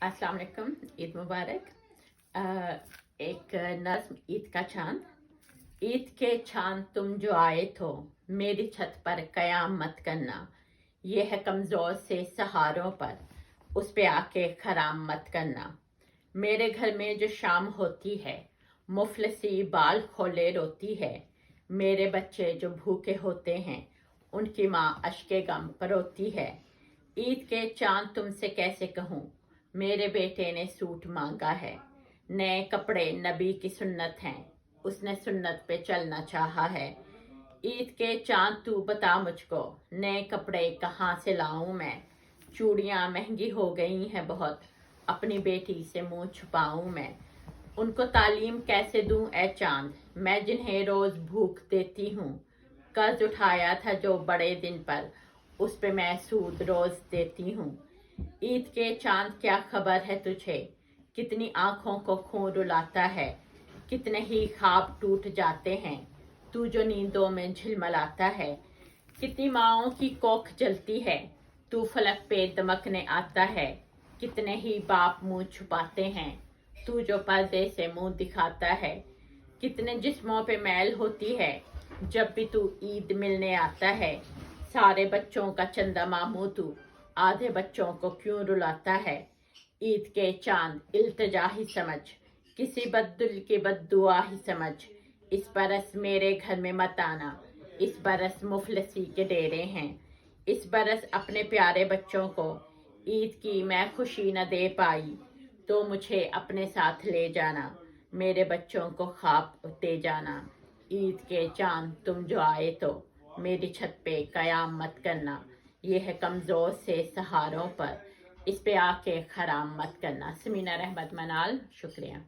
अस्सलाम वालेकुम। ईद मुबारक। एक नज्म ईद का चांद। ईद के चांद तुम जो आए तो मेरी छत पर कयाम मत करना। ये है कमज़ोर से सहारों पर उस पे आके खराम मत करना। मेरे घर में जो शाम होती है मुफलसी बाल खोले रोती है। मेरे बच्चे जो भूखे होते हैं उनकी माँ अश्के गम परोती है। ईद के चांद तुमसे कैसे कहूँ, मेरे बेटे ने सूट मांगा है। नए कपड़े नबी की सुन्नत हैं, उसने सुन्नत पे चलना चाहा है। ईद के चांद तू बता मुझको, नए कपड़े कहाँ से लाऊं मैं। चूड़ियाँ महंगी हो गई हैं बहुत, अपनी बेटी से मुंह छुपाऊं मैं। उनको तालीम कैसे दूं ए चांद, मैं जिन्हें रोज भूख देती हूँ। कर्ज उठाया था जो बड़े दिन पर, उस पे मैं सूद रोज देती हूँ। ईद के चांद क्या खबर है तुझे, कितनी आंखों को खून रुलाता है। कितने ही ख्वाब टूट जाते हैं, तू जो नींदों में झिलमिलाता है। कितनी माँओं की कोख जलती है, तू फलक पे दमकने आता है। कितने ही बाप मुंह छुपाते हैं, तू जो पर्दे से मुंह दिखाता है। कितने जिस्मों पे मैल होती है, जब भी तू ईद मिलने आता है। सारे बच्चों का चंदा मामू तू, आधे बच्चों को क्यों रुलाता है। ईद के चांद इल्तिजा ही समझ, किसी बद्दुल की बद्दुआ ही समझ। इस बरस मेरे घर में मत आना, इस बरस मुफलसी के डेरे हैं। इस बरस अपने प्यारे बच्चों को ईद की मैं खुशी न दे पाई, तो मुझे अपने साथ ले जाना, मेरे बच्चों को ख्वाब दे जाना। ईद के चांद तुम जो आए तो मेरी छत पे कयाम मत करना। ये है कमज़ोर से सहारों पर इस पे आके खराम मत करना। समीना रहमत मनाल, शुक्रिया।